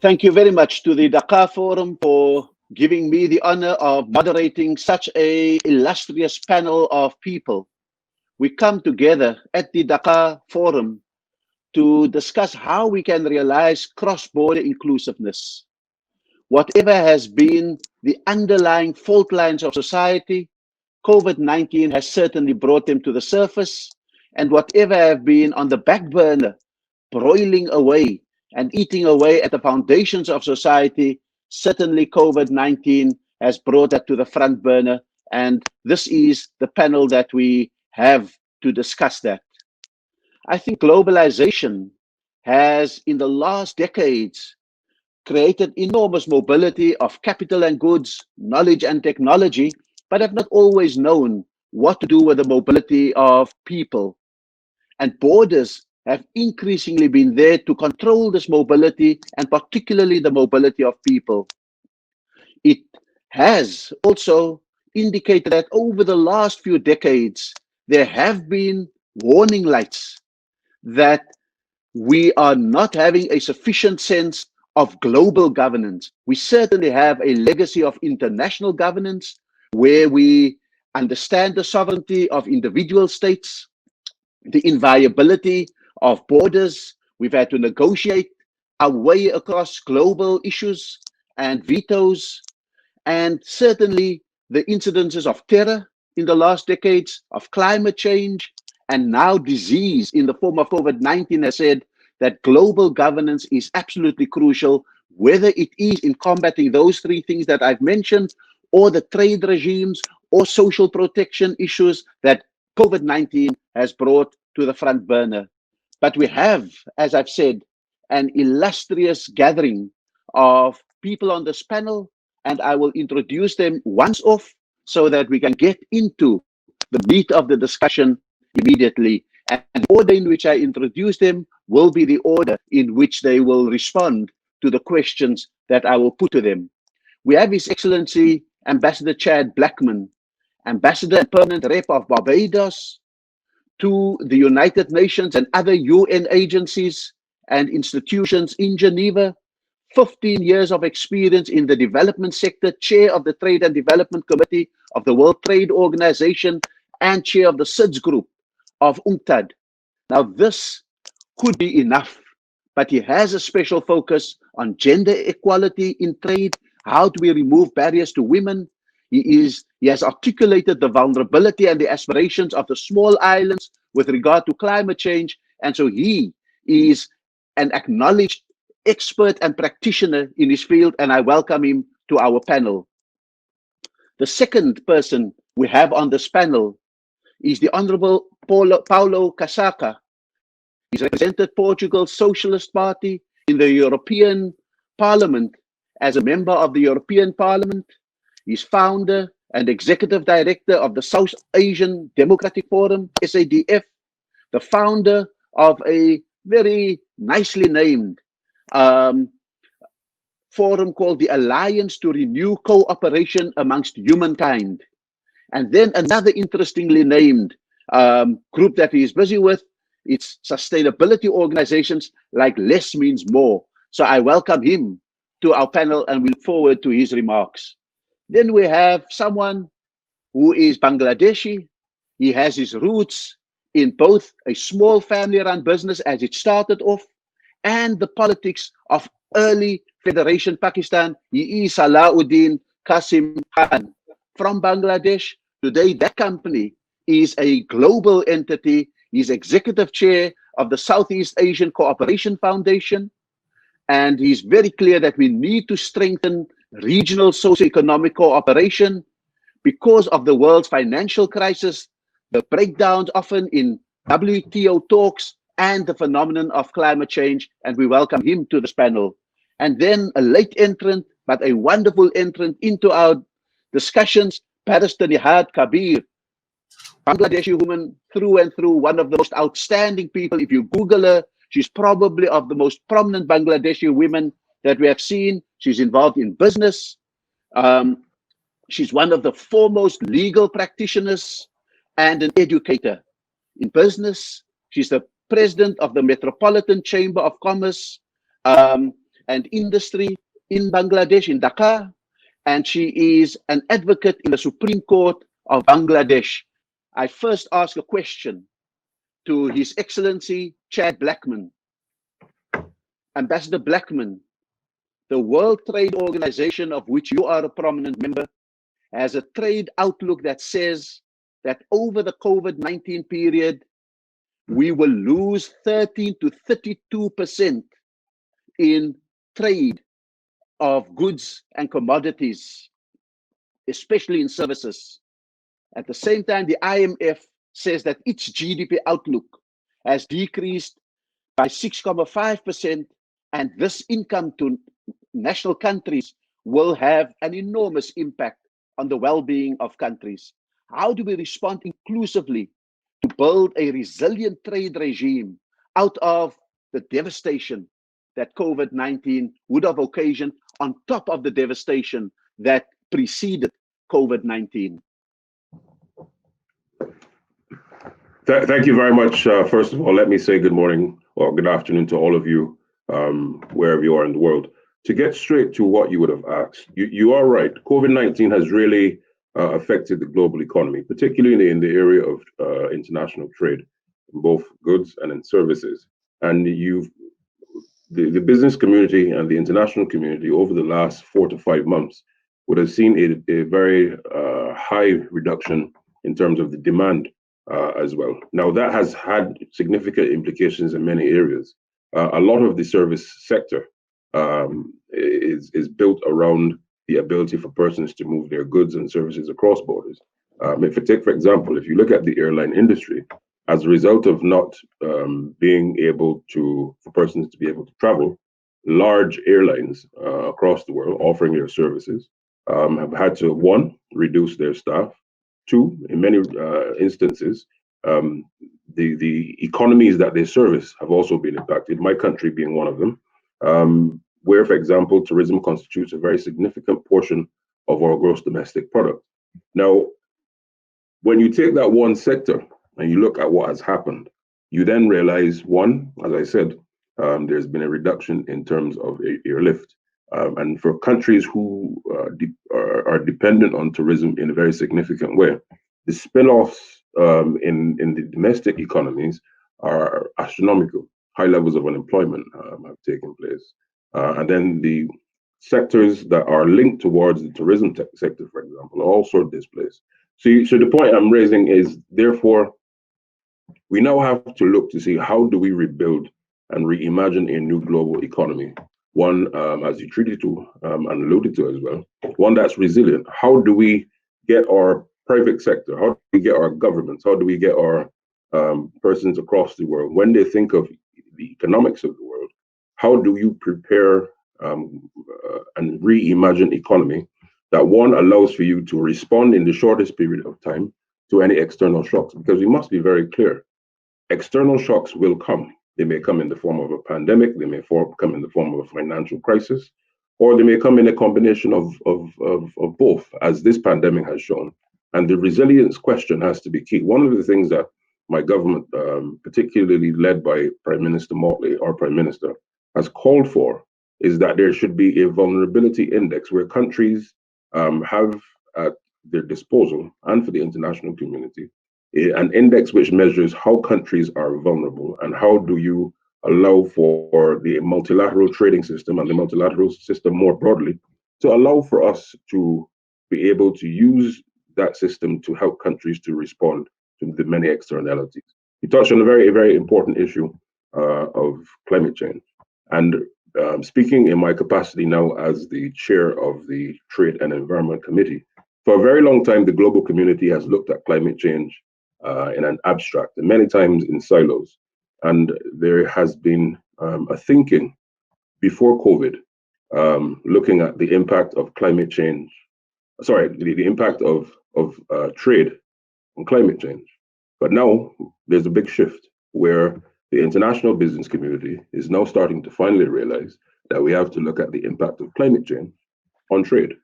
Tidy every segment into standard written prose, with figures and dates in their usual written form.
Thank you very much to the Dhaka Forum for giving me the honor of moderating such a illustrious panel of people. We come together at the Dhaka Forum to discuss how we can realize cross-border inclusiveness. Whatever has been the underlying fault lines of society, COVID-19 has certainly brought them to the surface, and whatever have been on the back burner, broiling away and eating away at the foundations of society, certainly COVID-19 has brought that to the front burner. And this is the panel that we have to discuss that. I think globalization has, in the last decades, created enormous mobility of capital and goods, knowledge and technology, but have not always known what to do with the mobility of people. And borders have increasingly been there to control this mobility, and particularly the mobility of people. It has also indicated that over the last few decades, there have been warning lights that we are not having a sufficient sense of global governance. We certainly have a legacy of international governance where we understand the sovereignty of individual states, the inviolability of borders. We've had to negotiate our way across global issues and vetoes, and certainly the incidences of terror in the last decades, of climate change, and now disease in the form of COVID-19 has said that global governance is absolutely crucial, whether it is in combating those three things that I've mentioned, or the trade regimes, or social protection issues that COVID-19 has brought to the front burner. But we have, as I've said, an illustrious gathering of people on this panel, and I will introduce them once off so that we can get into the meat of the discussion immediately. And the order in which I introduce them will be the order in which they will respond to the questions that I will put to them. We have His Excellency Ambassador Chad Blackman, Ambassador and Permanent Rep of Barbados, to the United Nations and other UN agencies and institutions in Geneva, 15 years of experience in the development sector, chair of the Trade and Development Committee of the World Trade Organization, and chair of the SIDS group of UNCTAD. Now, this could be enough, but he has a special focus on gender equality in trade. How do we remove barriers to women? He has articulated the vulnerability and the aspirations of the small islands with regard to climate change. And so he is an acknowledged expert and practitioner in his field, and I welcome him to our panel. The second person we have on this panel is the Honorable Paulo Casaca. He's represented Portugal's Socialist Party in the European Parliament as a member of the European Parliament. He's founder and executive director of the South Asian Democratic Forum, SADF, the founder of a very nicely named forum called the Alliance to Renew Cooperation Amongst Humankind. And then another interestingly named group that he is busy with, it's sustainability organizations like Less Means More. So I welcome him to our panel and we look forward to his remarks. Then we have someone who is Bangladeshi. He has his roots in both a small family-run business as it started off and the politics of early Federation Pakistan. He is Salauddin Qasim Khan from Bangladesh. Today, that company is a global entity. He's executive chair of the Southeast Asian Cooperation Foundation. And he's very clear that we need to strengthen regional socioeconomic cooperation because of the world's financial crisis, the breakdowns often in WTO talks, and the phenomenon of climate change. And we welcome him to this panel. And then a late entrant, but a wonderful entrant into our discussions, Barrister Nihad Kabir, Bangladeshi woman through and through, one of the most outstanding people. If you Google her, she's probably of the most prominent Bangladeshi women that we have seen. She's involved in business. She's one of the foremost legal practitioners and an educator in business. She's the president of the Metropolitan Chamber of Commerce. and industry in Bangladesh, in Dhaka, and she is an advocate in the Supreme Court of Bangladesh. I first ask a question to His Excellency Chad Blackman. Ambassador Blackman, the World Trade Organization, of which you are a prominent member, has a trade outlook that says that over the COVID-19 period, we will lose 13 to 32% in trade of goods and commodities, especially in services. At the same time, the IMF says that its GDP outlook has decreased by 6.5%, and this income to national countries will have an enormous impact on the well-being of countries. How do we respond inclusively to build a resilient trade regime out of the devastation that COVID-19 would have occasioned, on top of the devastation that preceded COVID-19? Thank you very much. First of all, let me say good morning or good afternoon to all of you, wherever you are in the world. To get straight to what you would have asked, you are right. COVID-19 has really affected the global economy, particularly in the area of international trade, in both goods and in services. And the business community and the international community over the last 4 to 5 months would have seen a very high reduction in terms of the demand as well. Now, that has had significant implications in many areas. A lot of the service sector is built around the ability for persons to move their goods and services across borders. If you take, for example, if you look at the airline industry, as a result of not being able for persons to be able to travel, large airlines across the world offering their services have had to, one, reduce their staff, two, in many instances, the economies that they service have also been impacted, my country being one of them, where, for example, tourism constitutes a very significant portion of our gross domestic product. Now, when you take that one sector and you look at what has happened, you then realize, one, as I said, there's been a reduction in terms of airlift. And for countries who are dependent on tourism in a very significant way, the spin-offs in the domestic economies are astronomical. High levels of unemployment have taken place. And then the sectors that are linked towards the tourism sector, for example, are also displaced. So the point I'm raising is, therefore, we now have to look to see how do we rebuild and reimagine a new global economy. One, as you treated to and alluded to as well, one that's resilient. How do we get our private sector? How do we get our governments? How do we get our persons across the world, when they think of the economics of the world, how do you prepare and reimagine economy that, one, allows for you to respond in the shortest period of time to any external shocks? Because we must be very clear, external shocks will come. They may come in the form of a pandemic, they may come in the form of a financial crisis, or they may come in a combination of both, as this pandemic has shown. And the resilience question has to be key. One of the things that my government, particularly led by Prime Minister Motley, our Prime Minister, has called for is that there should be a vulnerability index where countries have at their disposal, and for the international community, an index which measures how countries are vulnerable and how do you allow for the multilateral trading system and the multilateral system more broadly to allow for us to be able to use that system to help countries to respond to the many externalities. You touched on a very, very important issue of climate change. And speaking in my capacity now as the chair of the Trade and Environment Committee, for a very long time, the global community has looked at climate change in an abstract, and many times in silos. And there has been a thinking before COVID, looking at the impact of climate change, the impact of trade on climate change. But now there's a big shift where the international business community is now starting to finally realize that we have to look at the impact of climate change on trade,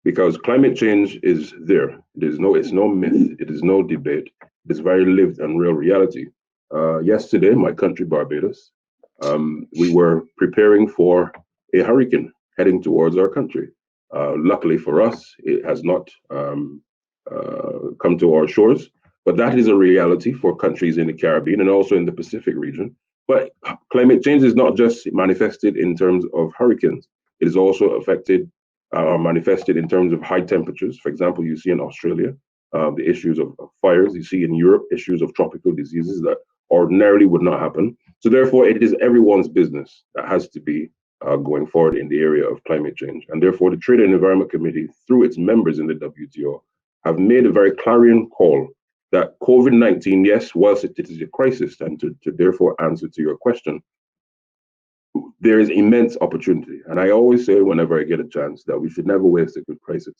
because climate change is there. It's no myth. It is no debate. It is very lived and real reality. Yesterday, my country, Barbados, we were preparing for a hurricane heading towards our country. Luckily for us, it has not come to our shores, but that is a reality for countries in the Caribbean and also in the Pacific region. But climate change is not just manifested in terms of hurricanes. It is also affected or manifested in terms of high temperatures. For example, you see in Australia the issues of fires. You see in Europe issues of tropical diseases that ordinarily would not happen. So therefore, it is everyone's business that has to be going forward in the area of climate change. And therefore, the Trade and Environment Committee, through its members in the WTO, have made a very clarion call that COVID-19, yes, whilst it is a crisis, and to therefore answer to your question, there is immense opportunity. And I always say whenever I get a chance that we should never waste a good crisis.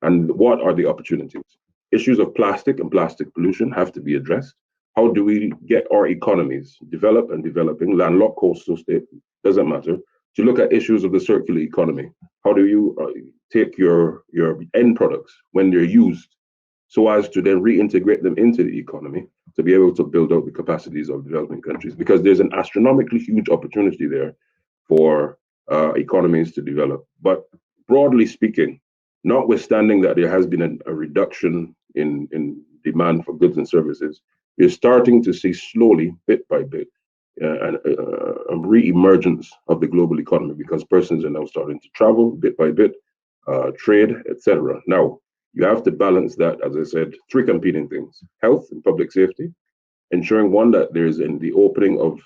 And what are the opportunities? Issues of plastic and plastic pollution have to be addressed. How do we get our economies developed and developing, landlocked, coastal state, doesn't matter, to look at issues of the circular economy? How do you take your end products when they're used so as to then reintegrate them into the economy to be able to build out the capacities of developing countries? Because there's an astronomically huge opportunity there for economies to develop. But broadly speaking, notwithstanding that there has been a reduction in demand for goods and services, you're starting to see slowly, bit by bit, a re-emergence of the global economy because persons are now starting to travel bit by bit, trade, etc. Now, you have to balance that, as I said, three competing things: health and public safety, ensuring one that there's in the opening of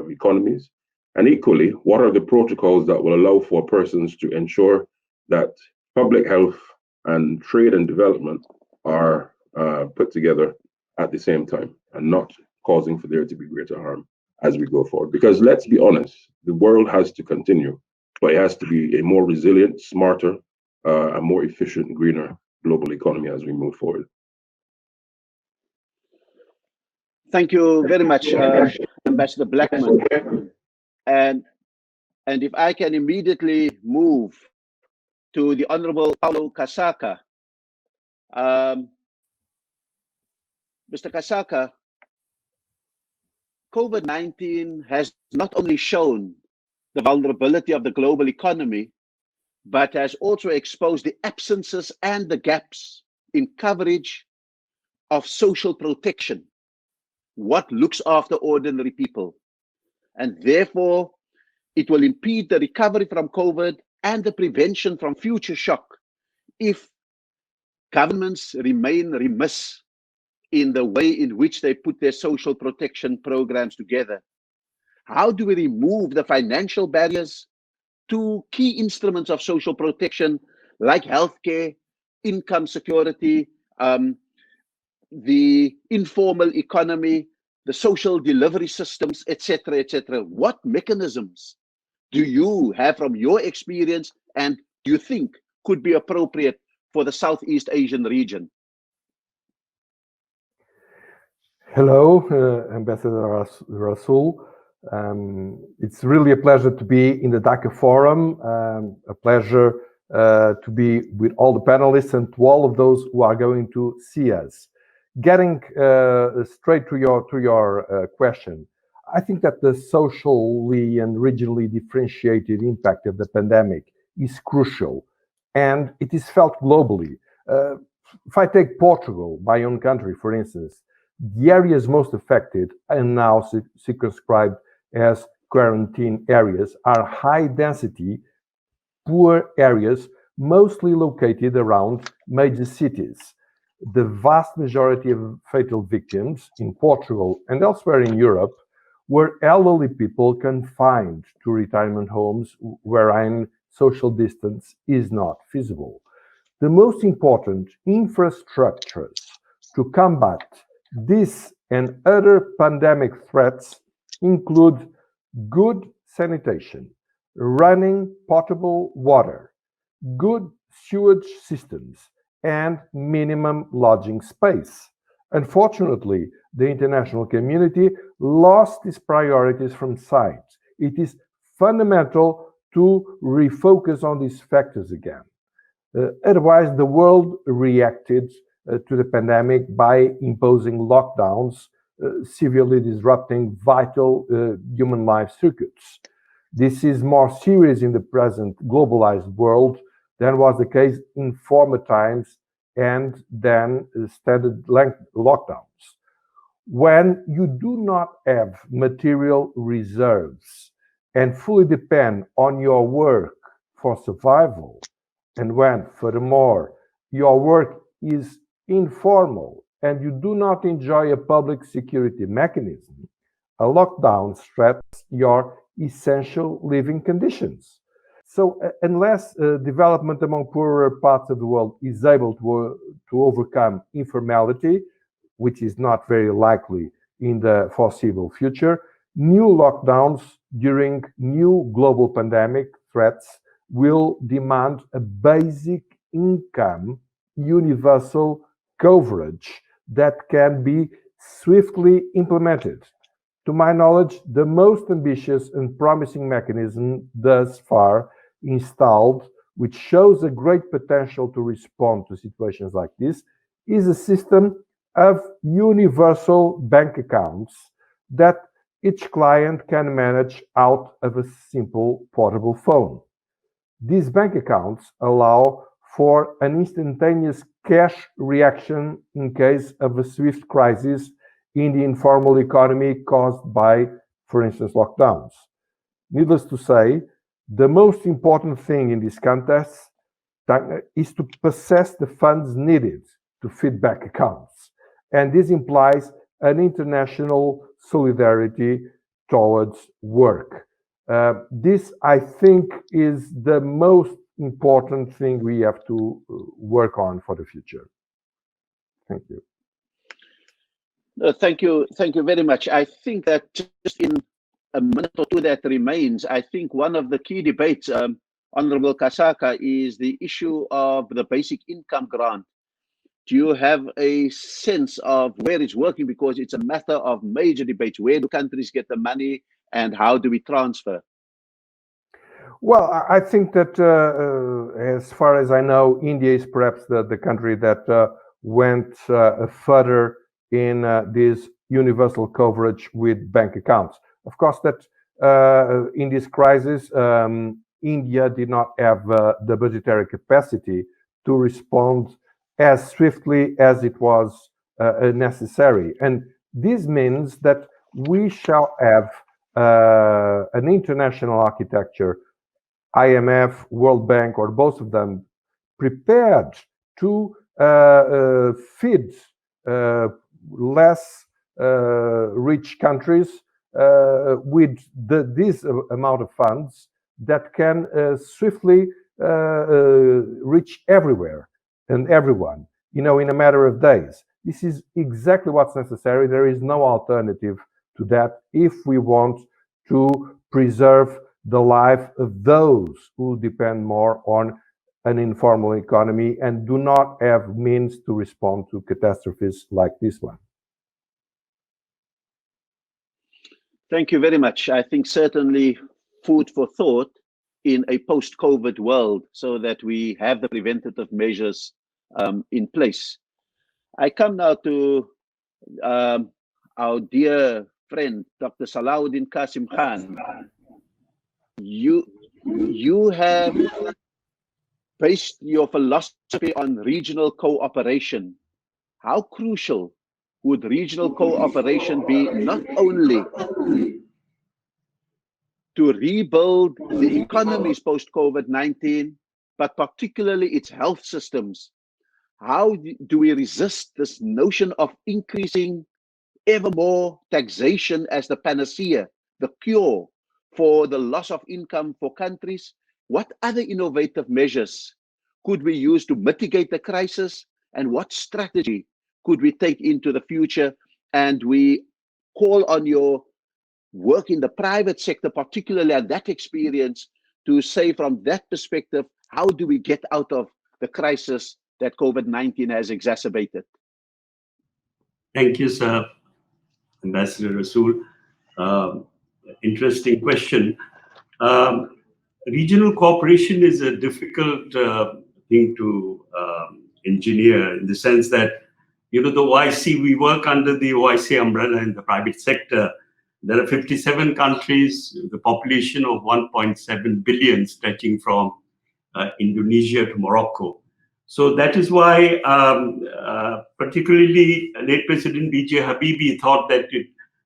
economies, and equally, what are the protocols that will allow for persons to ensure that public health and trade and development are put together at the same time and not causing for there to be greater harm as we go forward. Because let's be honest, the world has to continue, but it has to be a more resilient, smarter, and more efficient, greener global economy as we move forward. Thank you very much, Ambassador Blackman. And if I can immediately move to the Honorable Paulo Kasaka. Mr. Kasaka, COVID-19 has not only shown the vulnerability of the global economy, but has also exposed the absences and the gaps in coverage of social protection, what looks after ordinary people. And therefore, it will impede the recovery from COVID and the prevention from future shock if governments remain remiss in the way in which they put their social protection programs together. How do we remove the financial barriers to key instruments of social protection like healthcare, income security, the informal economy, the social delivery systems, etc., etc.? What mechanisms do you have from your experience and do you think could be appropriate for the Southeast Asian region? Hello, Ambassador Rasul. It's really a pleasure to be in the Dhaka Forum, a pleasure to be with all the panelists and to all of those who are going to see us. Getting straight to your question, I think that the socially and regionally differentiated impact of the pandemic is crucial, and it is felt globally. If I take Portugal, my own country, for instance, the areas most affected and now circumscribed as quarantine areas are high-density, poor areas, mostly located around major cities. The vast majority of fatal victims in Portugal and elsewhere in Europe were elderly people confined to retirement homes wherein social distance is not feasible. The most important infrastructures to combat this and other pandemic threats include good sanitation, running potable water, good sewage systems, and minimum lodging space. Unfortunately, the international community lost its priorities from sight. It is fundamental to refocus on these factors again. Otherwise, the world reacted to the pandemic by imposing lockdowns, severely disrupting vital human life circuits. This is more serious in the present globalized world than was the case in former times and then standard lockdowns. When you do not have material reserves and fully depend on your work for survival, and when, furthermore, your work is informal and you do not enjoy a public security mechanism, a lockdown threatens your essential living conditions. So unless development among poorer parts of the world is able to overcome informality, which is not very likely in the foreseeable future, new lockdowns during new global pandemic threats will demand a basic income universal coverage that can be swiftly implemented. To my knowledge, the most ambitious and promising mechanism thus far installed, which shows a great potential to respond to situations like this, is a system of universal bank accounts that each client can manage out of a simple portable phone. These bank accounts allow for an instantaneous cash reaction in case of a swift crisis in the informal economy caused by, for instance, lockdowns. Needless to say, the most important thing in this context is to possess the funds needed to feed bank accounts. And this implies an international solidarity towards work. This, I think, is the most important thing we have to work on for the future. Thank you. Thank you very much. I think that just in a minute or two that remains, I think one of the key debates, Honorable Kasaka, is the issue of the basic income grant. Do you have a sense of where it's working? Because it's a matter of major debates. Where do countries get the money and how do we transfer? Well, I think that as far as I know, India is perhaps the country that went further in this universal coverage with bank accounts. Of course, that in this crisis, India did not have the budgetary capacity to respond as swiftly as it was necessary. And this means that we shall have an international architecture, IMF, World Bank, or both of them, prepared to feed less rich countries with this amount of funds that can swiftly reach everywhere and everyone, in a matter of days. This is exactly what's necessary. There is no alternative to that if we want to preserve the life of those who depend more on an informal economy and do not have means to respond to catastrophes like this one. Thank you very much. I think certainly food for thought in a post-COVID world so that we have the preventative measures in place. I come now to our dear friend, Dr. Salahuddin Qasim Khan. You have based your philosophy on regional cooperation. How crucial would regional cooperation be not only to rebuild the economies post-COVID-19, but particularly its health systems? How do we resist this notion of increasing ever more taxation as the panacea, the cure for the loss of income for countries? What other innovative measures could we use to mitigate the crisis? And what strategy could we take into the future? And we call on your work in the private sector, particularly and that experience, to say from that perspective, how do we get out of the crisis that COVID-19 has exacerbated? Thank you, sir. Ambassador Rasool. Interesting question. Regional cooperation is a difficult thing to engineer, in the sense that, the OIC, we work under the OIC umbrella in the private sector, There are 57 countries, the population of 1.7 billion, stretching from Indonesia to Morocco. So that is why, particularly late President B.J. Habibie thought that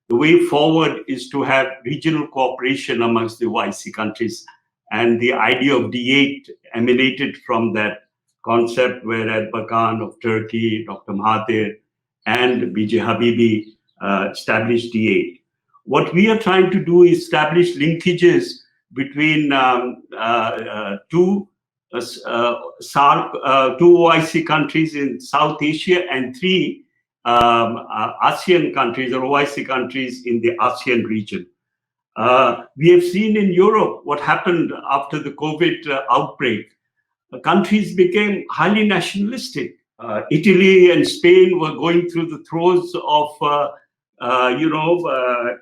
the way forward is to have regional cooperation amongst the OIC countries. And the idea of D8 emanated from that concept, where Erbakan of Turkey, Dr. Mahathir, and B.J. Habibie established D8. What we are trying to do is establish linkages between two OIC countries in South Asia and 3 ASEAN countries or OIC countries in the ASEAN region. We have seen in Europe what happened after the COVID outbreak. Countries became highly nationalistic. Italy and Spain were going through the throes of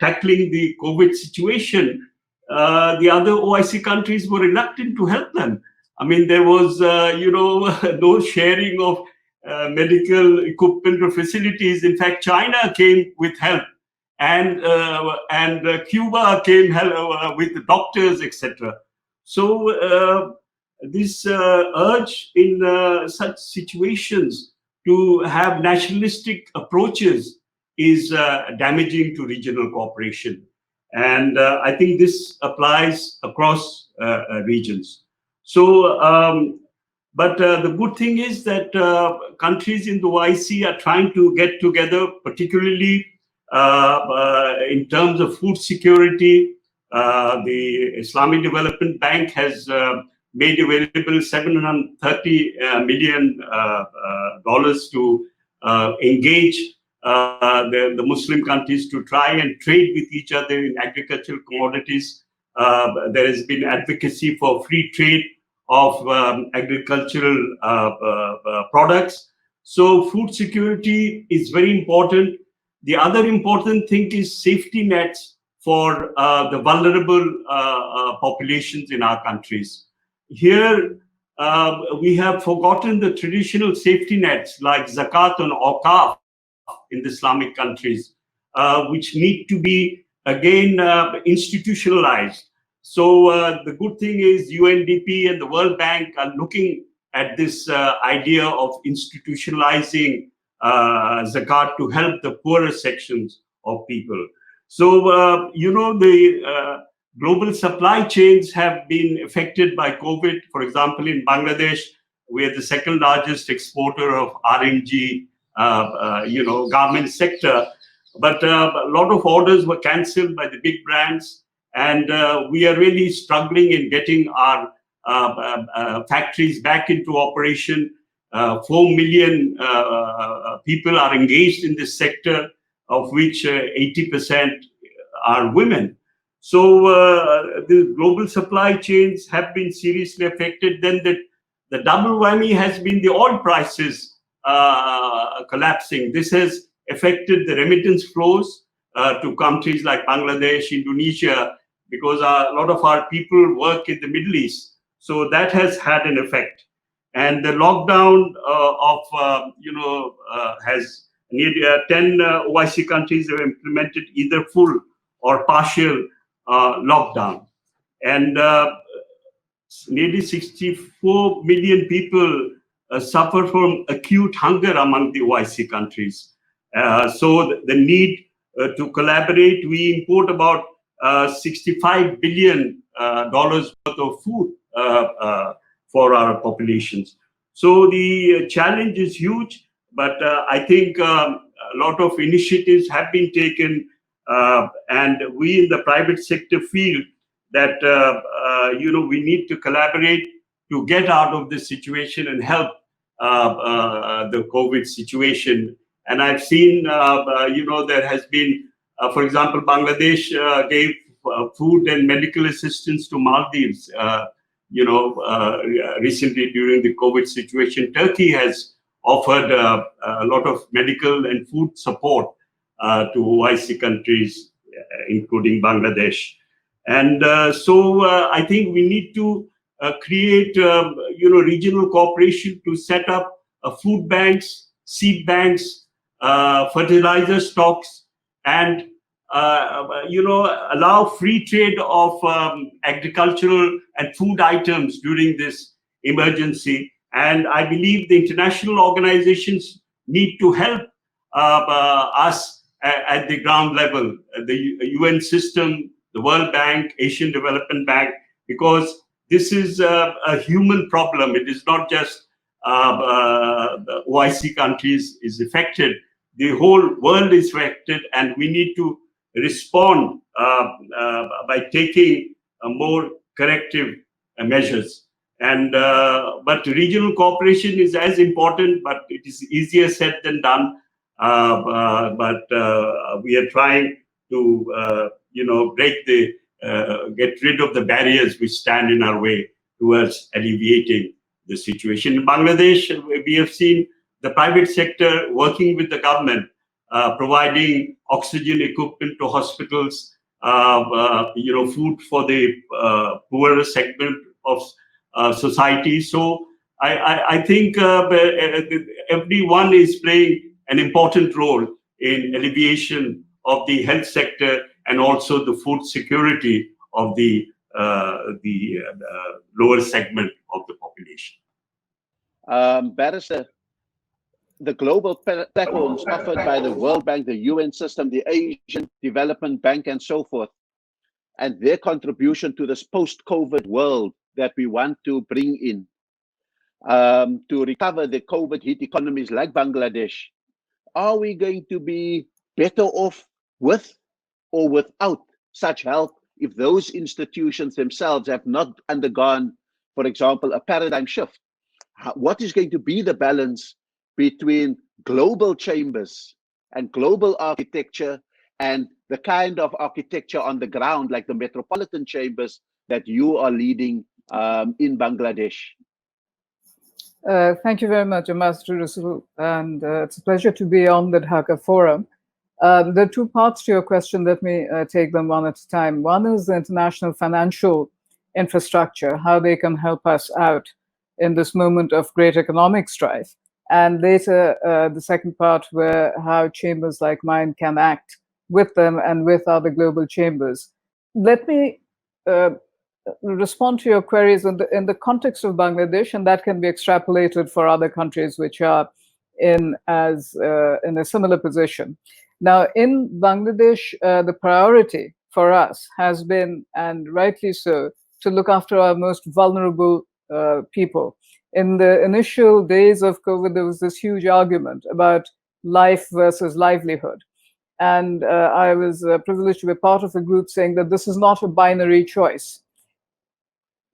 tackling the COVID situation. The other OIC countries were reluctant to help them. I mean, there was, no sharing of medical equipment or facilities. In fact, China came with help, and Cuba came with the doctors, etc. So this urge in such situations to have nationalistic approaches is damaging to regional cooperation. And I think this applies across regions. So, but the good thing is that countries in the OIC are trying to get together, particularly in terms of food security. The Islamic Development Bank has made available $730 million to engage the Muslim countries to try and trade with each other in agricultural commodities. There has been advocacy for free trade of agricultural products. So food security is very important. The other important thing is safety nets for the vulnerable populations in our countries. Here, we have forgotten the traditional safety nets like zakat and awqaf in the Islamic countries, which need to be again institutionalized. So the good thing is UNDP and the World Bank are looking at this idea of institutionalizing zakat to help the poorer sections of people. So, the global supply chains have been affected by COVID. For example, in Bangladesh, we are the second largest exporter of RNG, garment sector. But a lot of orders were cancelled by the big brands. And we are really struggling in getting our factories back into operation. 4 million people are engaged in this sector, of which 80% are women. So the global supply chains have been seriously affected. Then the double whammy has been the oil prices collapsing. This has affected the remittance flows to countries like Bangladesh, Indonesia, because a lot of our people work in the Middle East. So that has had an effect. And the lockdown has nearly 10 OIC countries have implemented either full or partial lockdown. And nearly 64 million people suffer from acute hunger among the OIC countries. So the need to collaborate, we import about $65 billion worth of food for our populations. So the challenge is huge, but I think a lot of initiatives have been taken, and we in the private sector feel that we need to collaborate to get out of this situation and help the COVID situation. And I've seen, there has been, for example, Bangladesh gave food and medical assistance to Maldives, recently during the COVID situation. Turkey has offered a lot of medical and food support to OIC countries, including Bangladesh. And so I think we need to create, regional cooperation to set up food banks, seed banks, fertilizer stocks, and allow free trade of agricultural and food items during this emergency. And I believe the international organizations need to help us at the ground level, the UN system, the World Bank, Asian Development Bank, because this is a human problem. It is not just the OIC countries is affected. The whole world is affected, and we need to respond by taking more corrective measures. And but regional cooperation is as important, but it is easier said than done. But we are trying to get rid of the barriers which stand in our way towards alleviating the situation. In Bangladesh, we have seen the private sector working with the government, providing oxygen equipment to hospitals, food for the poorer segment of society. So I think everyone is playing an important role in alleviation of the health sector and also the food security of the lower segment of the population. Barrister, the global platforms offered by the World Bank, the UN system, the Asian Development Bank, and so forth, and their contribution to this post-COVID world that we want to bring in to recover the COVID-hit economies like Bangladesh, are we going to be better off with or without such help if those institutions themselves have not undergone, for example, a paradigm shift? What is going to be the balance between global chambers and global architecture and the kind of architecture on the ground, like the metropolitan chambers that you are leading in Bangladesh? Thank you very much, Ambassador Rasool, and it's a pleasure to be on the Dhaka Forum. There are two parts to your question. Let me take them one at a time. One is the international financial infrastructure, how they can help us out in this moment of great economic strife. And later, the second part, where how chambers like mine can act with them and with other global chambers. Let me respond to your queries in the context of Bangladesh, and that can be extrapolated for other countries which are in a similar position. Now, in Bangladesh, the priority for us has been, and rightly so, to look after our most vulnerable people. In the initial days of COVID, there was this huge argument about life versus livelihood. And I was privileged to be part of a group saying that this is not a binary choice.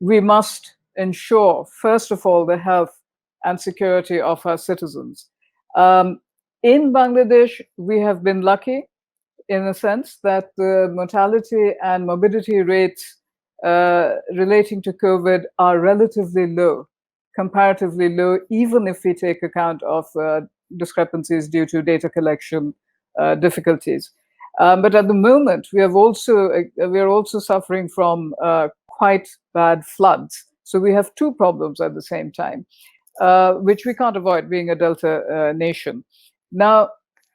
We must ensure, first of all, the health and security of our citizens. In Bangladesh, we have been lucky in a sense that the mortality and morbidity rates relating to COVID are relatively low, comparatively low, even if we take account of discrepancies due to data collection difficulties. But at the moment, we are also suffering from quite bad floods. So we have two problems at the same time, which we can't avoid being a Delta nation. Now,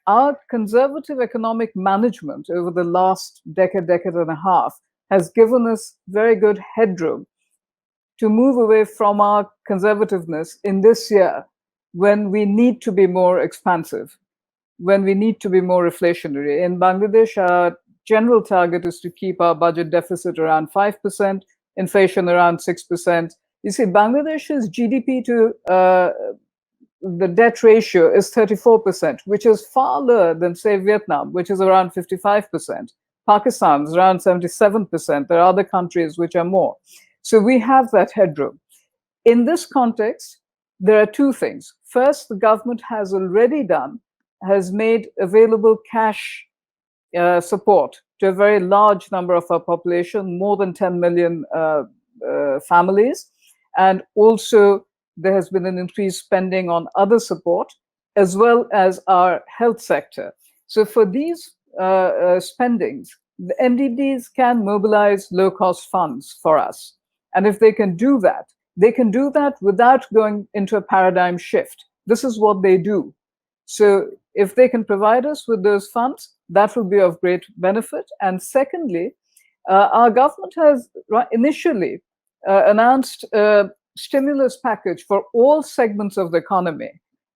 our conservative economic management over the last decade and a half has given us very good headroom to move away from our conservativeness in this year when we need to be more expansive, when we need to be more reflationary. In Bangladesh, our general target is to keep our budget deficit around 5%, inflation around 6%. You see, Bangladesh's GDP to the debt ratio is 34%, which is far lower than, say, Vietnam, which is around 55%. Pakistan is around 77%. There are other countries which are more. So we have that headroom. In this context, there are two things. First, the government has made available cash support to a very large number of our population, more than 10 million families. And also, there has been an increased spending on other support, as well as our health sector. So for these spendings, the MDBs can mobilize low-cost funds for us. And if they can do that without going into a paradigm shift. This is what they do. So if they can provide us with those funds, that will be of great benefit. And secondly, our government has initially announced a stimulus package for all segments of the economy,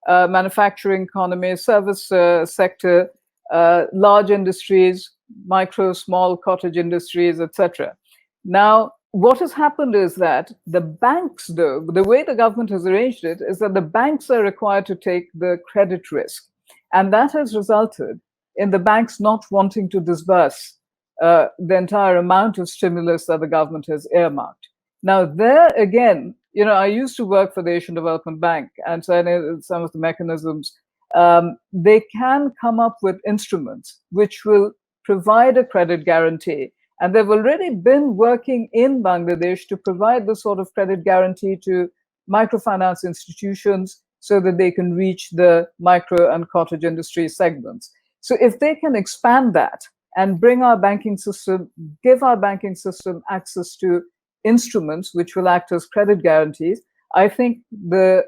manufacturing economy, service sector, large industries, micro, small cottage industries, etc. Now, what has happened is that the banks, though, the way the government has arranged it is that the banks are required to take the credit risk. And that has resulted in the banks not wanting to disburse the entire amount of stimulus that the government has earmarked. Now, there again, you know, I used to work for the Asian Development Bank, and so I know some of the mechanisms. They can come up with instruments which will provide a credit guarantee. And they've already been working in Bangladesh to provide the sort of credit guarantee to microfinance institutions so that they can reach the micro and cottage industry segments. So if they can expand that and bring our banking system, give our banking system access to instruments which will act as credit guarantees, I think the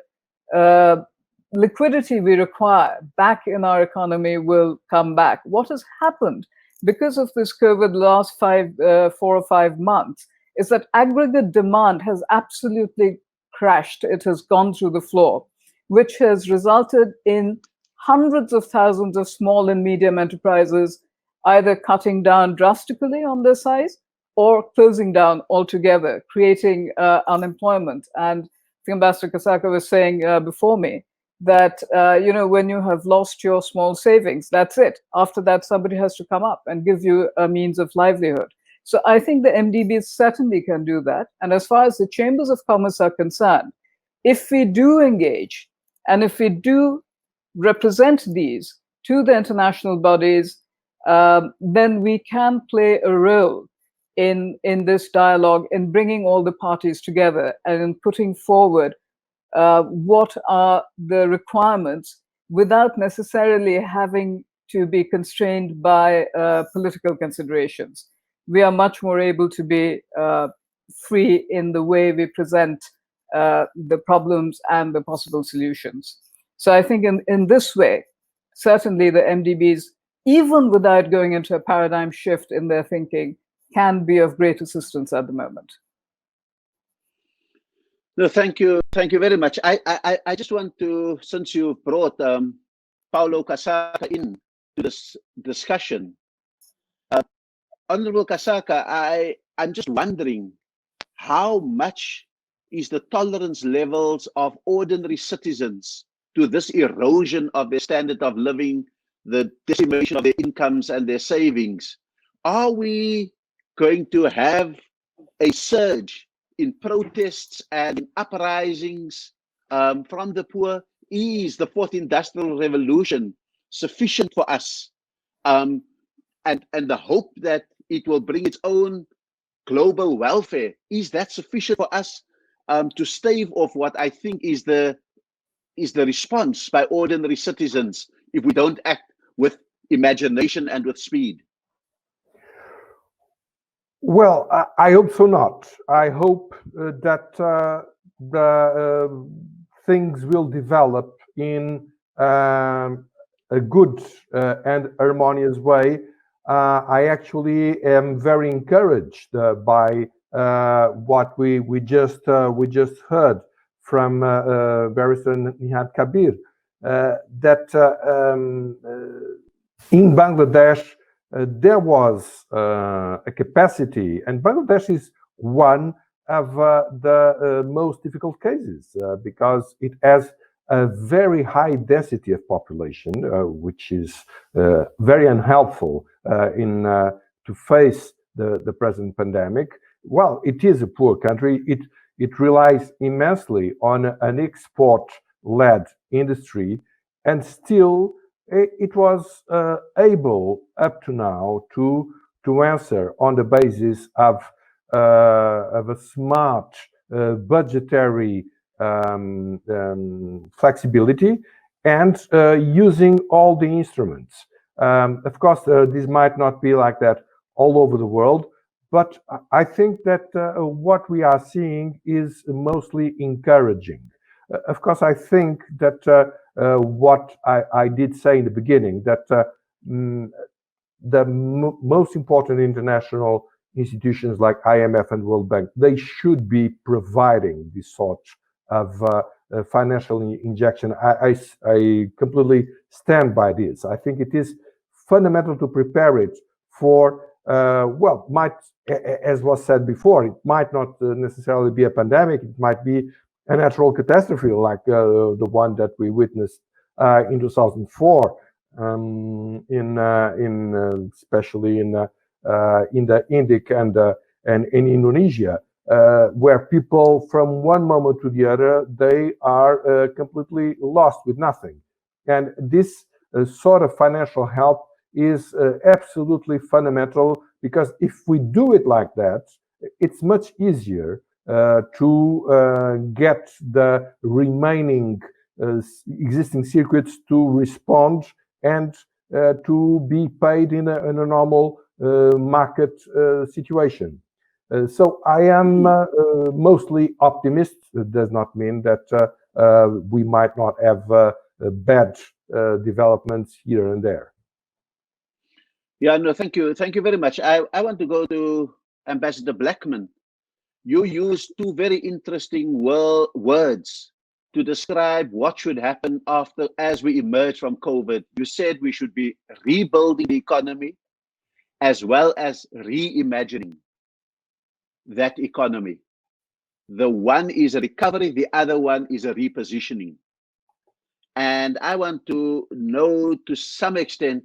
liquidity we require back in our economy will come back. What has happened because of this COVID last 4 or 5 months is that aggregate demand has absolutely crashed. It has gone through the floor, which has resulted in hundreds of thousands of small and medium enterprises either cutting down drastically on their size or closing down altogether, creating unemployment. And Ambassador Kasaka was saying before me that, you know, when you have lost your small savings, that's it. After that, somebody has to come up and give you a means of livelihood. So I think the MDBs certainly can do that. And as far as the chambers of commerce are concerned, if we do engage and if we do represent these to the international bodies, then we can play a role in this dialogue, in bringing all the parties together and in putting forward what are the requirements without necessarily having to be constrained by political considerations. We are much more able to be free in the way we present the problems and the possible solutions. So I think in this way, certainly the MDBs, even without going into a paradigm shift in their thinking, can be of great assistance at the moment. No, thank you very much. I just want to, since you brought Paulo Kasaka in to this discussion, Honorable Kasaka, I'm just wondering how much is the tolerance levels of ordinary citizens to this erosion of their standard of living, the decimation of their incomes and their savings? Are we going to have a surge in protests and in uprisings from the poor? Is the fourth industrial revolution sufficient for us? And the hope that it will bring its own global welfare, is that sufficient for us to stave off what I think is the response by ordinary citizens if we don't act with imagination and with speed? Well, I hope so not. I hope that the things will develop in a good and harmonious way. I actually am very encouraged by what we just heard from Barrister Nihat Kabir, that in Bangladesh there was a capacity, and Bangladesh is one of the most difficult cases because it has a very high density of population, which is very unhelpful to face the present pandemic. Well, it is a poor country. It relies immensely on an export-led industry, and still it was able up to now to answer on the basis of a smart budgetary flexibility and using all the instruments. Of course, this might not be like that all over the world, but I think that what we are seeing is mostly encouraging. Of course, I think that what I did say in the beginning, that the most important international institutions like IMF and World Bank, they should be providing this sort of financial injection. I completely stand by this. I think it is fundamental to prepare it for, well, as was said before, it might not necessarily be a pandemic, it might be a natural catastrophe like the one that we witnessed in 2004, especially in the Indic and in Indonesia, where people from one moment to the other, they are completely lost with nothing. And this sort of financial help is absolutely fundamental, because if we do it like that, it's much easier to get the remaining existing circuits to respond and to be paid in a normal market situation. So I am mostly optimist. It does not mean that we might not have bad developments here and there. Yeah, no, thank you. Thank you very much. I want to go to Ambassador Blackman. You used two very interesting words to describe what should happen after, as we emerge from COVID. You said we should be rebuilding the economy as well as reimagining that economy. The one is a recovery, the other one is a repositioning. And I want to know to some extent,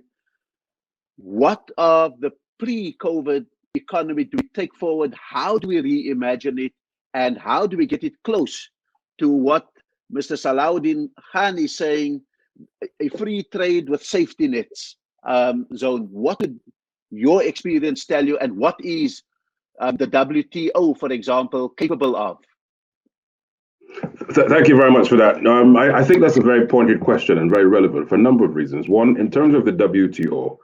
what of the pre-COVID economy do we take forward? How do we reimagine it? And how do we get it close to what Mr. Salahuddin Khan is saying, a free trade with safety nets zone? What would your experience tell you, and what is the WTO, for example, capable of? Thank you very much for that. I think that's a very pointed question and very relevant for a number of reasons. One, in terms of the WTO,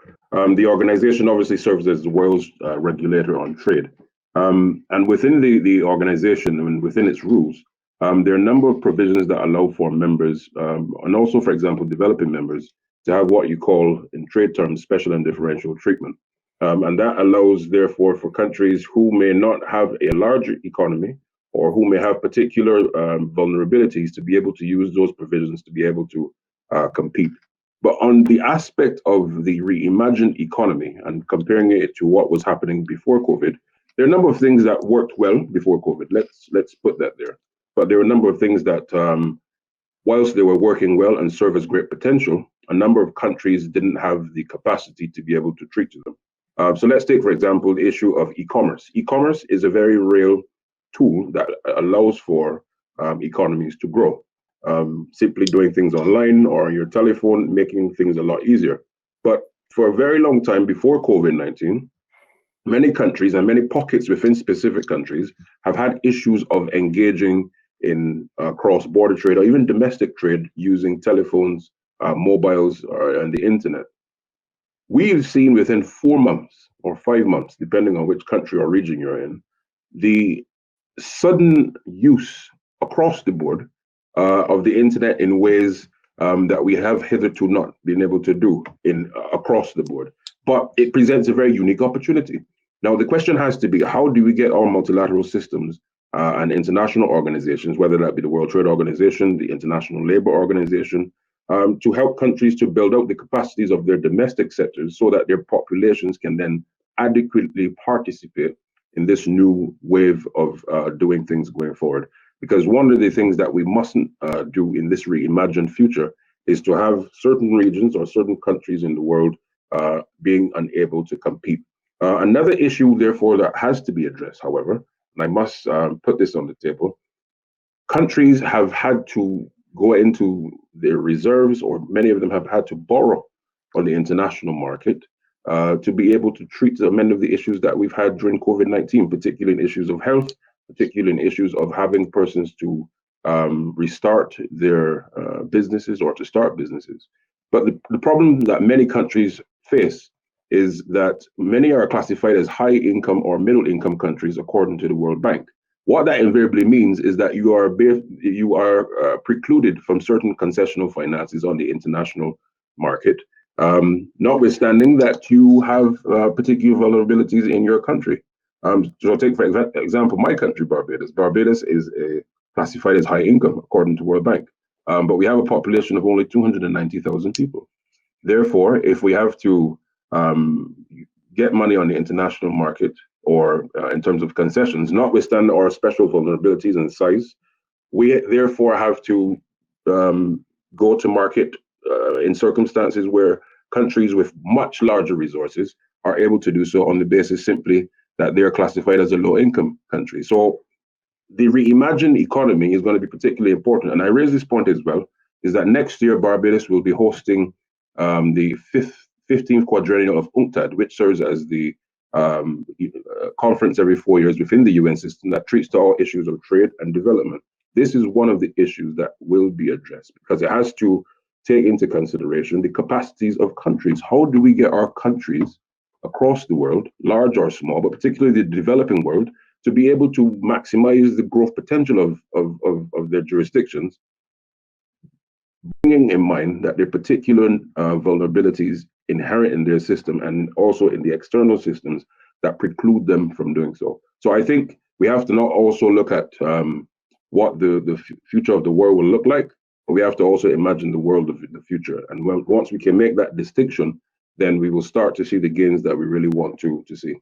the organization obviously serves as the world's regulator on trade. And within the organization and within its rules, there are a number of provisions that allow for members, and also, for example, developing members, to have what you call, in trade terms, special and differential treatment. And that allows, therefore, for countries who may not have a larger economy or who may have particular vulnerabilities to be able to use those provisions to be able to compete. But on the aspect of the reimagined economy and comparing it to what was happening before COVID, there are a number of things that worked well before COVID. Let's put that there. But there are a number of things that, whilst they were working well and serve as great potential, a number of countries didn't have the capacity to be able to treat to them. So let's take, for example, the issue of e-commerce. E-commerce is a very real tool that allows for economies to grow. Simply doing things online or on your telephone, making things a lot easier. But for a very long time before COVID-19, many countries and many pockets within specific countries have had issues of engaging in cross-border trade or even domestic trade using telephones, mobiles, and the internet. We've seen within 4 months or 5 months, depending on which country or region you're in, the sudden use across the board of the internet in ways that we have hitherto not been able to do across the board. But it presents a very unique opportunity. Now, the question has to be, how do we get our multilateral systems and international organizations, whether that be the World Trade Organization, the International Labour Organization, to help countries to build out the capacities of their domestic sectors so that their populations can then adequately participate in this new wave of doing things going forward. Because one of the things that we mustn't do in this reimagined future is to have certain regions or certain countries in the world being unable to compete. Another issue, therefore, that has to be addressed, however, and I must put this on the table, countries have had to go into their reserves, or many of them have had to borrow on the international market to be able to treat many of the issues that we've had during COVID-19, particularly in issues of health, particularly in issues of having persons to restart their businesses or to start businesses. But the problem that many countries face is that many are classified as high income or middle income countries according to the World Bank. What that invariably means is that you are precluded from certain concessional finances on the international market, notwithstanding that you have particular vulnerabilities in your country. So take for example my country, Barbados. Barbados is classified as high income according to World Bank, but we have a population of only 290,000 people. Therefore, if we have to get money on the international market or in terms of concessions, notwithstanding our special vulnerabilities and size, we therefore have to go to market in circumstances where countries with much larger resources are able to do so on the basis simply that they're classified as a low-income country. So the reimagined economy is going to be particularly important. And I raise this point as well, is that next year Barbados will be hosting the 15th quadrennial of UNCTAD, which serves as the conference every 4 years within the UN system that treats to all issues of trade and development. This is one of the issues that will be addressed because it has to take into consideration the capacities of countries. How do we get our countries across the world, large or small, but particularly the developing world, to be able to maximize the growth potential of their jurisdictions, bringing in mind that there are particular vulnerabilities inherent in their system and also in the external systems that preclude them from doing so. So I think we have to not also look at what the future of the world will look like, but we have to also imagine the world of the future. And once we can make that distinction, then we will start to see the gains that we really want to see.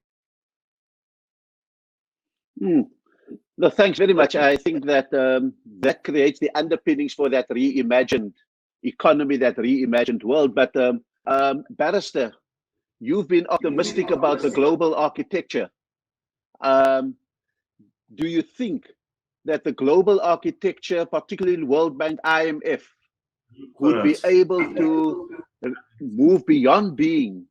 No, thanks very much. I think that that creates the underpinnings for that reimagined economy, that reimagined world. But Barrister, you've been optimistic about the global architecture. Do you think that the global architecture, particularly World Bank, IMF, would be able to move beyond being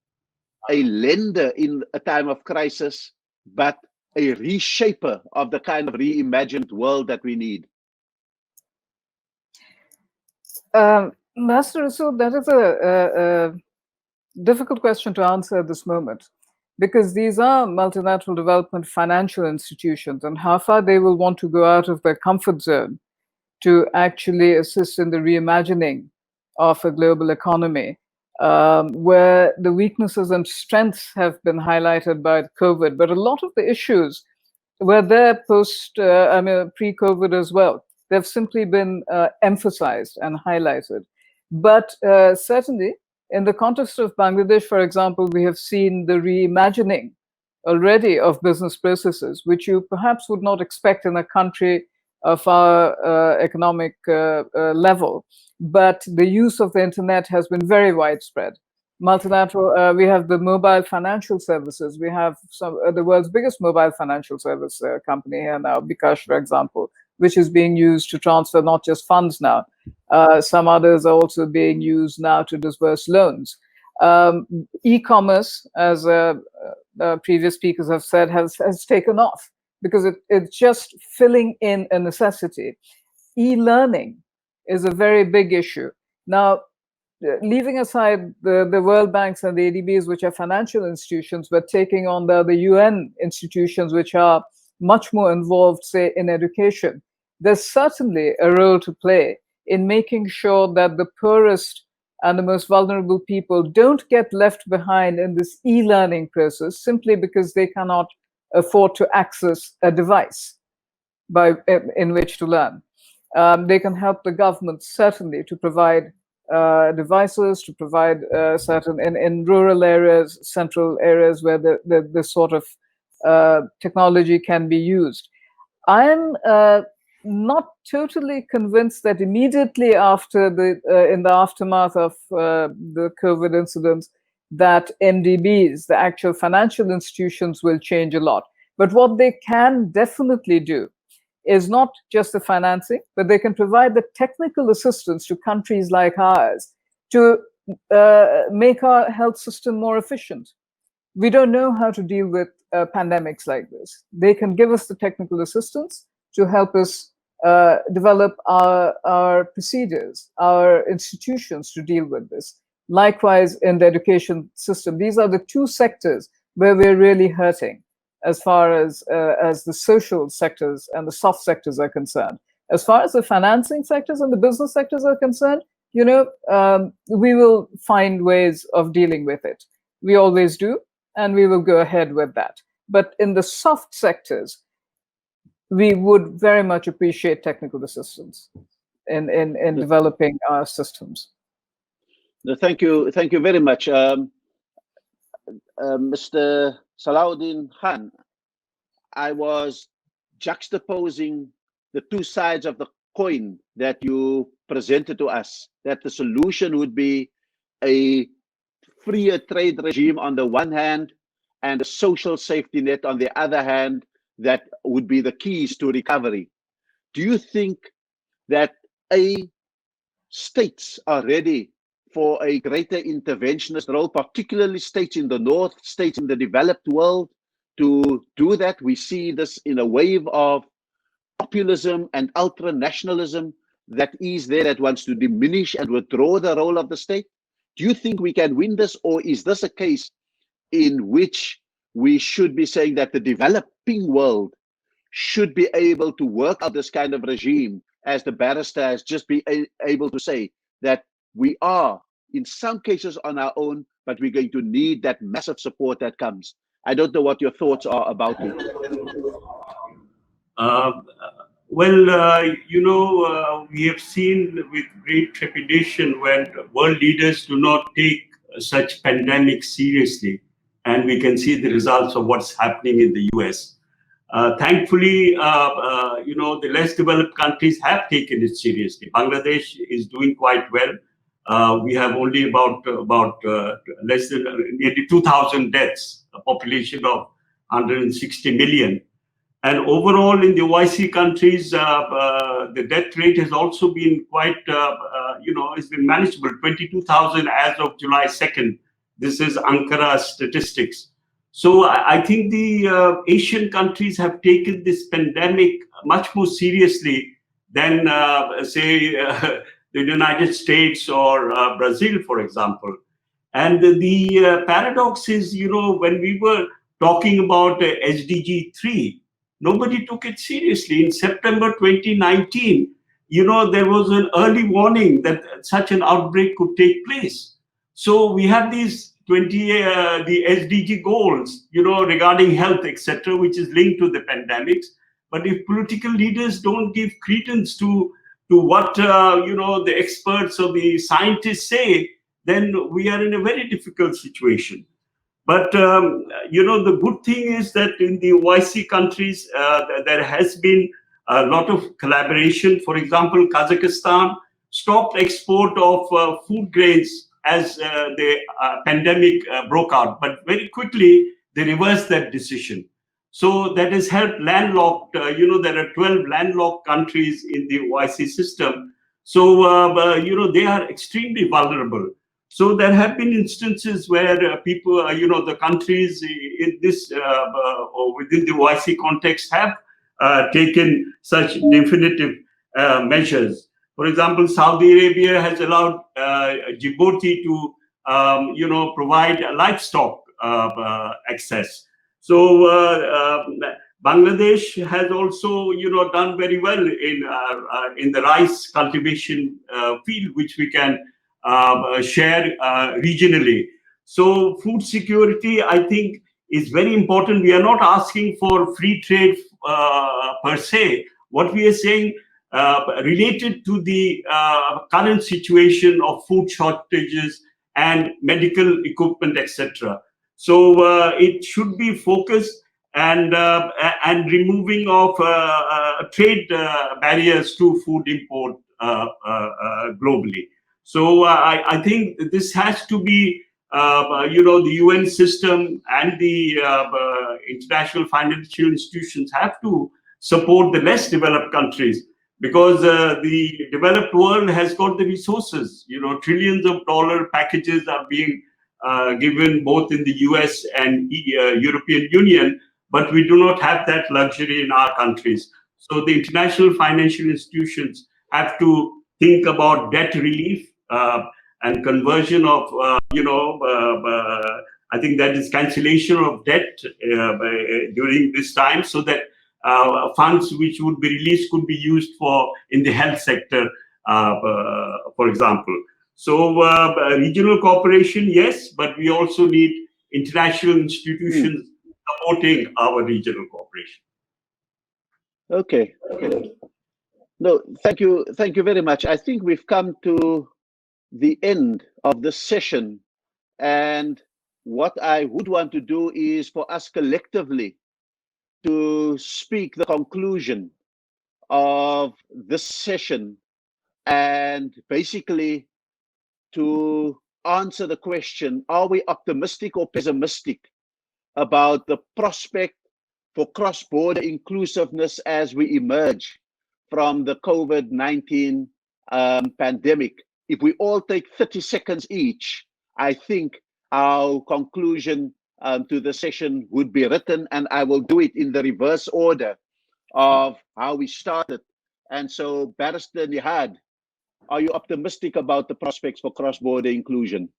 a lender in a time of crisis, but a reshaper of the kind of reimagined world that we need? Master Rasool, that is a difficult question to answer at this moment, because these are multilateral development financial institutions, and how far they will want to go out of their comfort zone to actually assist in the reimagining of a global economy, where the weaknesses and strengths have been highlighted by COVID, but a lot of the issues were there pre-COVID as well. They've simply been emphasized and highlighted. But certainly, in the context of Bangladesh, for example, we have seen the reimagining already of business processes, which you perhaps would not expect in a country of our economic level. But the use of the internet has been very widespread. Multilateral, we have the mobile financial services. We have the world's biggest mobile financial service company here now, bKash, for example, which is being used to transfer not just funds now. Some others are also being used now to disburse loans. E-commerce, as previous speakers have said, has taken off because it's just filling in a necessity. E-learning is a very big issue. Now, leaving aside the World Banks and the ADBs, which are financial institutions, but taking on the UN institutions, which are much more involved, say, in education, there's certainly a role to play in making sure that the poorest and the most vulnerable people don't get left behind in this e-learning process simply because they cannot afford to access a device in which to learn. They can help the government certainly to provide devices, to provide certain in rural areas, central areas where the sort of technology can be used. I'm not totally convinced that immediately after in the aftermath of the COVID incidents, that MDBs, the actual financial institutions, will change a lot. But what they can definitely do is not just the financing, but they can provide the technical assistance to countries like ours to make our health system more efficient. We don't know how to deal with pandemics like this. They can give us the technical assistance to help us develop our procedures, our institutions to deal with this. Likewise, in the education system, these are the two sectors where we're really hurting as far as the social sectors and the soft sectors are concerned. As far as the financing sectors and the business sectors are concerned, we will find ways of dealing with it. We always do, and we will go ahead with that. But in the soft sectors, we would very much appreciate technical assistance in developing our systems. Thank you very much, Mr. Salahuddin Khan. I was juxtaposing the two sides of the coin that you presented to us, that the solution would be a freer trade regime on the one hand and a social safety net on the other hand, that would be the keys to recovery. Do you think that states are ready for a greater interventionist role, particularly states in the North, states in the developed world, to do that? We see this in a wave of populism and ultra-nationalism that is there, that wants to diminish and withdraw the role of the state. Do you think we can win this, or is this a case in which we should be saying that the developing world should be able to work out this kind of regime, as the barrister has just been able to say, that we are in some cases on our own, but we're going to need that massive support that comes? I don't know what your thoughts are about it. We have seen with great trepidation when world leaders do not take such pandemics seriously, and we can see the results of what's happening in the US. Thankfully, the less developed countries have taken it seriously. Bangladesh is doing quite well. We have only about less than nearly 2,000 deaths, a population of 160 million. And overall, in the OIC countries, the death rate has also been quite, it's been manageable. 22,000 as of July 2nd. This is Ankara statistics. So I think the Asian countries have taken this pandemic much more seriously than, say, the United States or Brazil, for example. And the paradox is, when we were talking about SDG 3, nobody took it seriously. In September 2019, there was an early warning that such an outbreak could take place. So we have these the SDG goals, regarding health, etc., which is linked to the pandemics. But if political leaders don't give credence to what the experts or the scientists say, then we are in a very difficult situation. But the good thing is that in the OIC countries, there has been a lot of collaboration. For example, Kazakhstan stopped export of food grains as the pandemic broke out, but very quickly they reversed that decision. So that has helped landlocked, there are 12 landlocked countries in the OIC system. So, they are extremely vulnerable. So there have been instances where people, the countries in this or within the OIC context have taken such definitive measures. For example, Saudi Arabia has allowed Djibouti to, provide livestock access. So Bangladesh has also, done very well in the rice cultivation field, which we can share regionally. So food security, I think, is very important. We are not asking for free trade per se. What we are saying, related to the current situation of food shortages and medical equipment, etc. So it should be focused and removing of trade barriers to food import globally. So I think this has to be, the UN system and the international financial institutions have to support the less developed countries, because the developed world has got the resources. Trillions of dollar packages are being given both in the US and European Union, but we do not have that luxury in our countries. So the international financial institutions have to think about debt relief and conversion of, I think that is cancellation of debt during this time, so that funds which would be released could be used in the health sector for example. So regional cooperation, yes, but we also need international institutions supporting our regional cooperation. Okay. No, thank you very much. I think we've come to the end of the session, and what I would want to do is for us collectively to speak the conclusion of this session, and basically to answer the question, are we optimistic or pessimistic about the prospect for cross-border inclusiveness as we emerge from the COVID-19 pandemic? If we all take 30 seconds each, I think our conclusion to the session would be written, and I will do it in the reverse order of how we started. And so, Barrister Nihad, are you optimistic about the prospects for cross-border inclusion?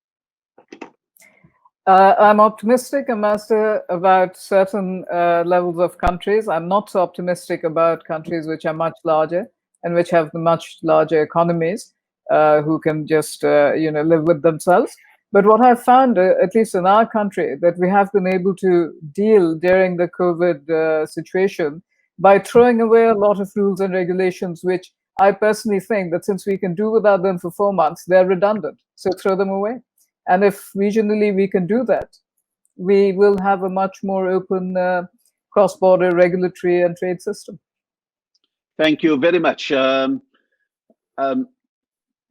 I'm optimistic, Ambassador, about certain levels of countries. I'm not so optimistic about countries which are much larger and which have much larger economies, who can just live with themselves. But what I've found, at least in our country, that we have been able to deal during the COVID situation by throwing away a lot of rules and regulations, which I personally think that since we can do without them for 4 months, they're redundant. So throw them away. And if regionally we can do that, we will have a much more open cross-border regulatory and trade system. Thank you very much. Dr.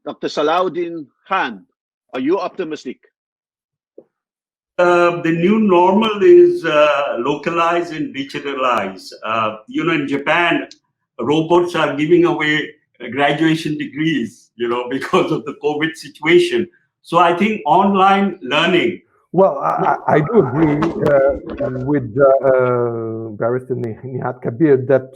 Salahuddin Khan, are you optimistic? The new normal is localize and regionalize. In Japan, robots are giving away graduation degrees, because of the COVID situation. So I think online learning. Well, I do agree with Barrister Nihad Kabir that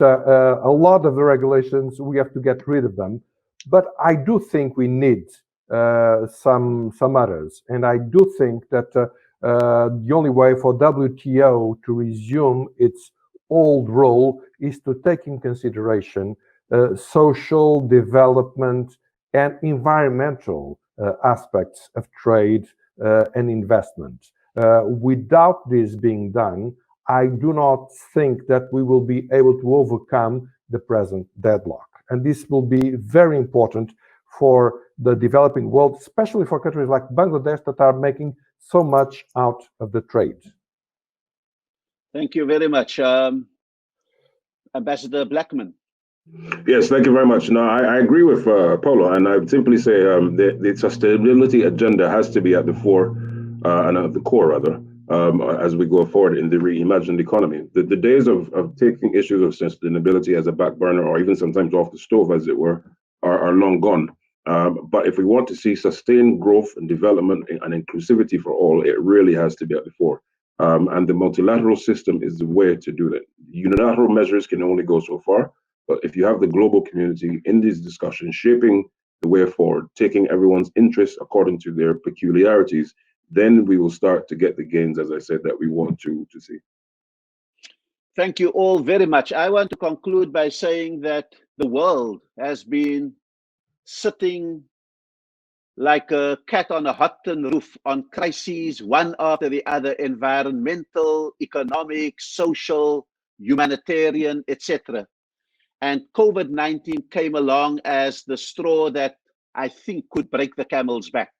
a lot of the regulations, we have to get rid of them. But I do think we need some others. And I do think that the only way for WTO to resume its old role is to take in consideration social development and environmental aspects of trade and investment. Without this being done, I do not think that we will be able to overcome the present deadlock. And this will be very important for the developing world, especially for countries like Bangladesh that are making so much out of the trade. Thank you very much. Ambassador Blackman. Yes, thank you very much. No, I agree with Paulo, and I would simply say the sustainability agenda has to be at the fore and at the core, rather, as we go forward in the reimagined economy. The days of taking issues of sustainability as a back burner or even sometimes off the stove, as it were, are long gone. But if we want to see sustained growth and development and inclusivity for all, it really has to be at the fore. And the multilateral system is the way to do that. Unilateral measures can only go so far. But if you have the global community in these discussions, shaping the way forward, taking everyone's interests according to their peculiarities, then we will start to get the gains, as I said, that we want to see. Thank you all very much. I want to conclude by saying that the world has been sitting like a cat on a hot tin roof on crises, one after the other, environmental, economic, social, humanitarian, etc. And COVID-19 came along as the straw that I think could break the camel's back.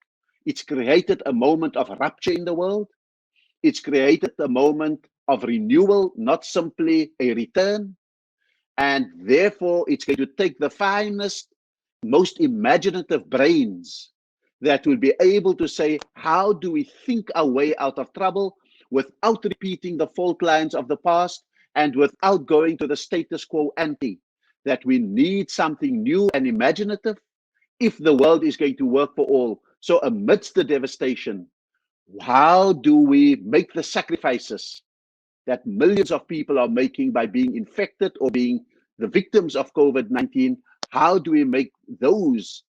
It's created a moment of rupture in the world. It's created a moment of renewal, not simply a return. And therefore, it's going to take the finest, most imaginative brains that will be able to say, how do we think our way out of trouble without repeating the fault lines of the past and without going to the status quo ante? That we need something new and imaginative if the world is going to work for all. So amidst the devastation, how do we make the sacrifices that millions of people are making by being infected or being the victims of COVID-19? How do we make those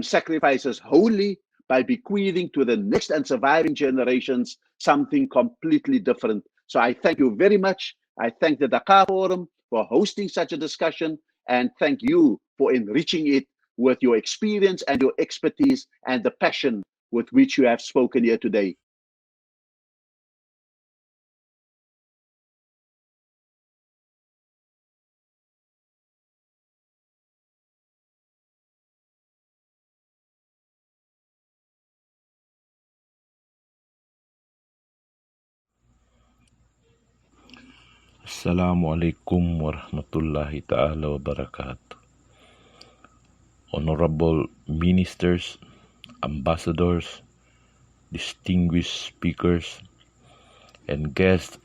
sacrifices wholly by bequeathing to the next and surviving generations something completely different? So I thank you very much. I thank the Dhaka Forum for hosting such a discussion, and thank you for enriching it with your experience and your expertise and the passion with which you have spoken here today. Assalamualaikum warahmatullahi ta'ala wabarakatuh. Honorable ministers, ambassadors, distinguished speakers, and guests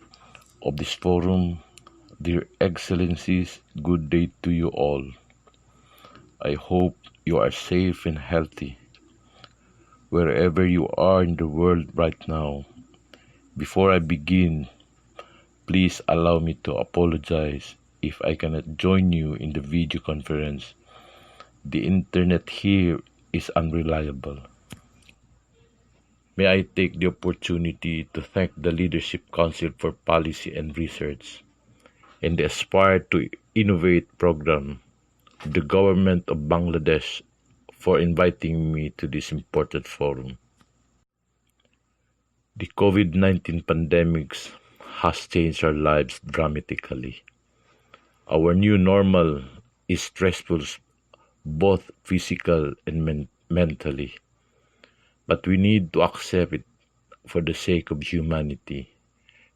of this forum, dear excellencies, good day to you all. I hope you are safe and healthy wherever you are in the world right now. Before I begin, please allow me to apologize if I cannot join you in the video conference. The internet here is unreliable. May I take the opportunity to thank the Leadership Council for Policy and Research and the Aspire to Innovate program, the government of Bangladesh, for inviting me to this important forum. The COVID-19 pandemic has changed our lives dramatically. Our new normal is stressful, both physical and mentally, but we need to accept it for the sake of humanity.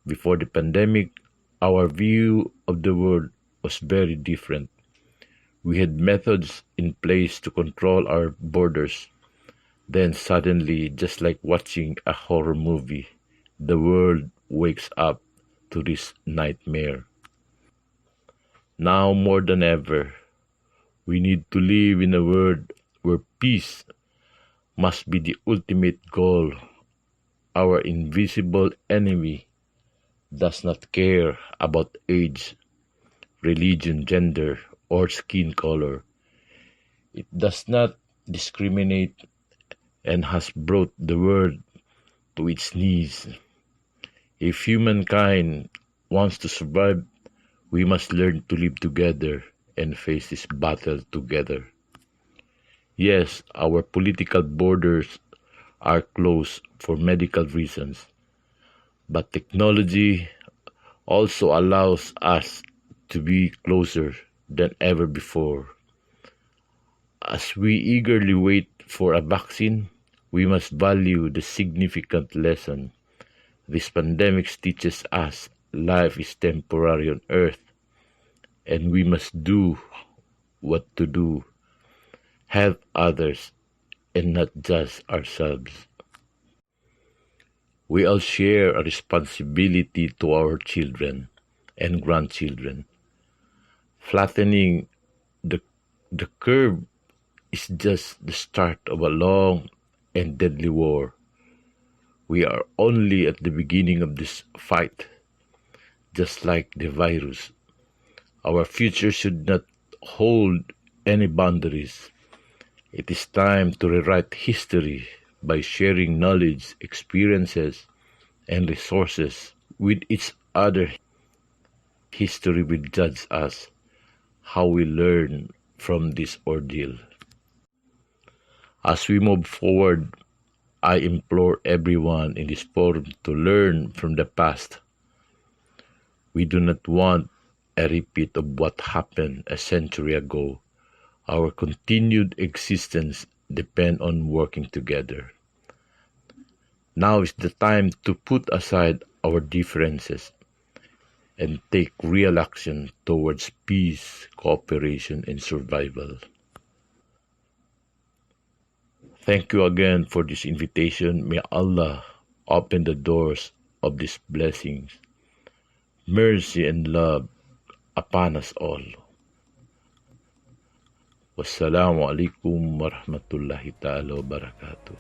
Before the pandemic, our view of the world was very different. We had methods in place to control our borders. Then suddenly, just like watching a horror movie, the world wakes up to this nightmare. Now more than ever, we need to live in a world where peace must be the ultimate goal. Our invisible enemy does not care about age, religion, gender, or skin color. It does not discriminate and has brought the world to its knees. If humankind wants to survive, we must learn to live together and face this battle together. Yes, our political borders are closed for medical reasons, but technology also allows us to be closer than ever before. As we eagerly wait for a vaccine, we must value the significant lesson this pandemic teaches us. Life is temporary on Earth, and we must do what to do, help others, and not just ourselves. We all share a responsibility to our children and grandchildren. Flattening the curve is just the start of a long and deadly war. We are only at the beginning of this fight. Just like the virus, our future should not hold any boundaries. It is time to rewrite history by sharing knowledge, experiences, and resources with each other. History will judge us how we learn from this ordeal. As we move forward, I implore everyone in this forum to learn from the past. We do not want a repeat of what happened a century ago. Our continued existence depends on working together. Now is the time to put aside our differences and take real action towards peace, cooperation, and survival. Thank you again for this invitation. May Allah open the doors of these blessings, mercy, and love upon us all. Wassalamu alaikum warahmatullahi ta'ala wabarakatuh.